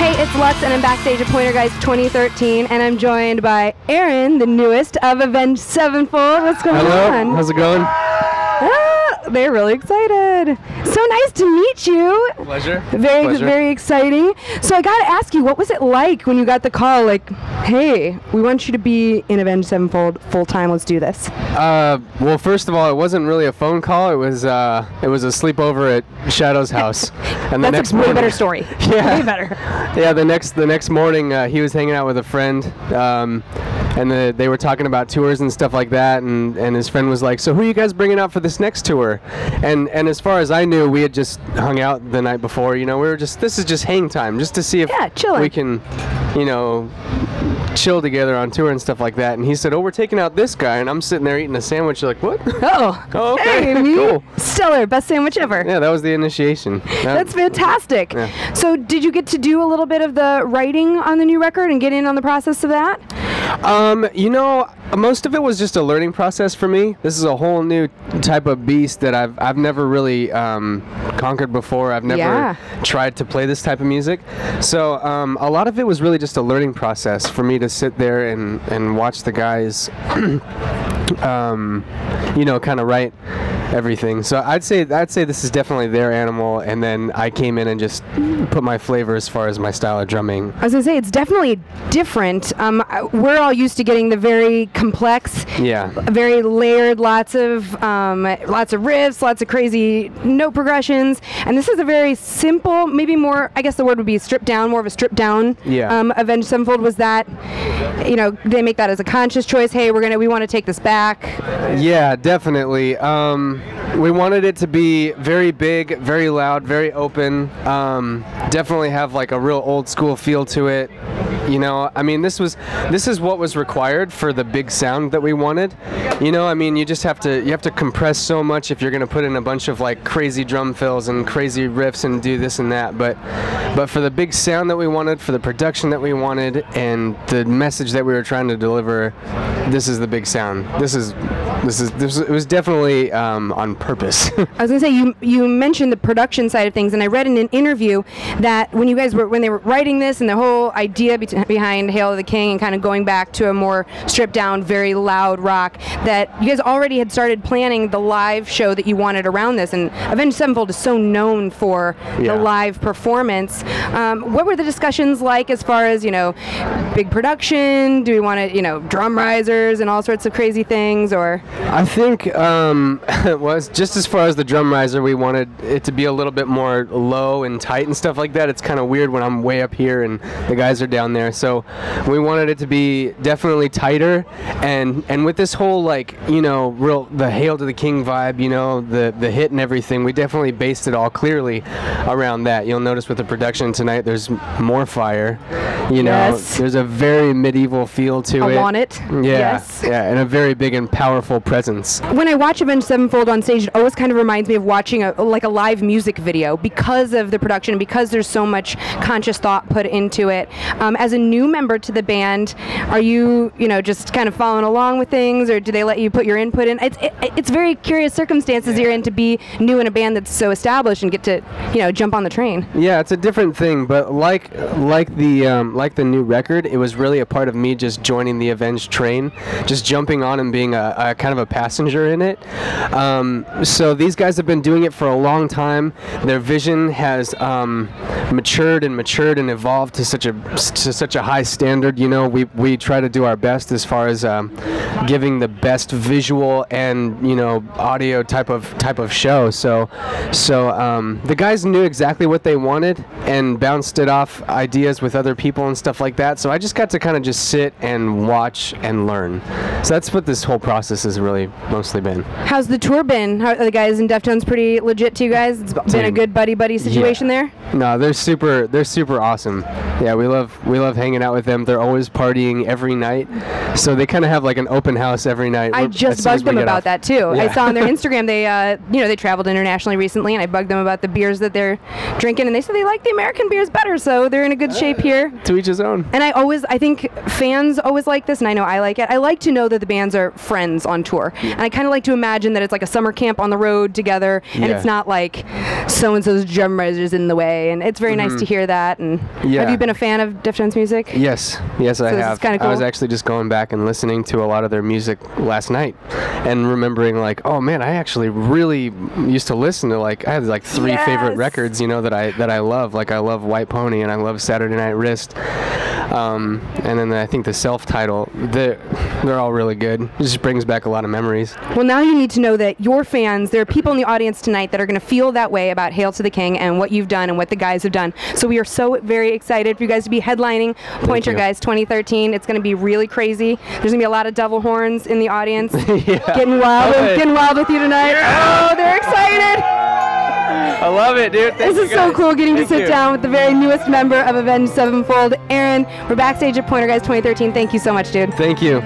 Hey, it's Lux, and I'm backstage at Pointer Guys 2013, and I'm joined by Arin, the newest of Avenged Sevenfold. What's going on? Hello, how's it going? They're really excited. So nice to meet you. Pleasure. Very exciting. So I got to ask you, what was it like when you got the call, like, hey, we want you to be in Avenged Sevenfold full time, let's do this? Well, first of all, it wasn't really a phone call. It was a sleepover at Shadow's house. And the That's next a way morning, better story. Yeah. Way better. Yeah, the next morning, he was hanging out with a friend. And they were talking about tours and stuff like that, and his friend was like, so who are you guys bringing out for this next tour? And as far as I knew, we had just hung out the night before, you know, this is just hang time, just to see if we can, you know, chill together on tour and stuff like that. And he said, oh, we're taking out this guy, and I'm sitting there eating a sandwich, like, what? Oh, okay, hey, cool. Stellar, best sandwich ever. Yeah, that was the initiation. That's fantastic. Yeah. So did you get to do a little bit of the writing on the new record and get in on the process of that? You know, most of it was just a learning process for me. This is a whole new type of beast that I've never really conquered before. I've never tried to play this type of music. So a lot of it was really just a learning process for me to sit there and watch the guys, you know, kind of write everything. So I'd say this is definitely their animal, and then I came in and just put my flavor as far as my style of drumming. I was gonna say, it's definitely different. We're all used to getting the very complex, very layered, lots of riffs, lots of crazy note progressions, and this is a very simple, maybe more, I guess the word would be stripped down, more of a stripped down. Avenged Sevenfold. Was that, you know, they make that as a conscious choice? Hey, we want to take this back. Yeah, definitely. We wanted it to be very big, very loud, very open. Definitely have like a real old school feel to it. You know, I mean, this is what was required for the big sound that we wanted. You know, I mean, you have to compress so much if you're going to put in a bunch of like crazy drum fills and crazy riffs and do this and that. But for the big sound that we wanted, for the production that we wanted, and the message that we were trying to deliver, this is the big sound. It was definitely on purpose. I was gonna say, you mentioned the production side of things, and I read in an interview that when they were writing this and the whole idea behind Hail to the King and kind of going back to a more stripped down, very loud rock, that you guys already had started planning the live show that you wanted around this. And Avenged Sevenfold is so known for the live performance. What were the discussions like as far as, you know, big production? Do we want to, you know, drum risers and all sorts of crazy things, or? I think it was just as far as the drum riser, we wanted it to be a little bit more low and tight and stuff like that. It's kind of weird when I'm way up here and the guys are down there. So we wanted it to be definitely tighter, and with this whole, like, you know, the Hail to the King vibe, you know, the hit and everything, we definitely based it all clearly around that. You'll notice with the production tonight, there's more fire. You know, there's a very medieval feel to it. I want it. Yeah, and a very big and powerful presence. When I watch Avenged Sevenfold on stage, it always kind of reminds me of watching a live music video because of the production, because there's so much conscious thought put into it. As a new member to the band, are you know, just kind of following along with things, or do they let you put your input in? It's very curious circumstances you're in to be new in a band that's so established and get to, you know, jump on the train. Yeah, it's a different thing, but like the new record, it was really a part of me just joining the Avenged train, just jumping on and being a kind of a passenger in it. So these guys have been doing it for a long time. Their vision has matured and evolved to such a high standard. You know, we try to do our best as far as giving the best visual and, you know, audio type of show. So the guys knew exactly what they wanted and bounced it off ideas with other people and stuff like that. So I just got to kind of just sit and watch and learn. So that's what this whole process has really mostly been. How's the tour been? How are the guys in Deftones pretty legit to you guys? It's been a good buddy situation there? No, they're super awesome. Yeah, we love hanging out with them. They're always partying every night. So they kind of have like an open house every night. I just bugged them about that too. Yeah. I saw on their Instagram they traveled internationally recently, and I bugged them about the beers that they're drinking, and they said they like the American beers better, so they're in a good shape here. To each his own. And I think fans always like this, and I know I like it. I like to know that the bands are friends on tour. Yeah. And I kind of like to imagine that it's like a summer camp on the road together, and it's not like so-and-so's drum riser's in the way, way, and it's very nice to hear that. And have you been a fan of Deftones music? Yes, I have. Kind of cool. I was actually just going back and listening to a lot of their music last night, and remembering like, oh man, I actually really used to listen to I had like 3 favorite records, that I love. Like I love White Pony and I love Saturday Night Wrist. And then I think the self-title, they're all really good. It just brings back a lot of memories. Well, now you need to know that your fans, there are people in the audience tonight that are going to feel that way about Hail to the King and what you've done and what the guys have done. So we are so very excited for you guys to be headlining Pointer Guys 2013. It's going to be really crazy. There's going to be a lot of devil horns in the audience. Getting wild with you tonight. Yeah. Oh, they're excited. I love it, dude. This is so cool getting to sit down with the very newest member of Avenged Sevenfold, Arin. We're backstage at Pointer Guys 2013. Thank you so much, dude. Thank you.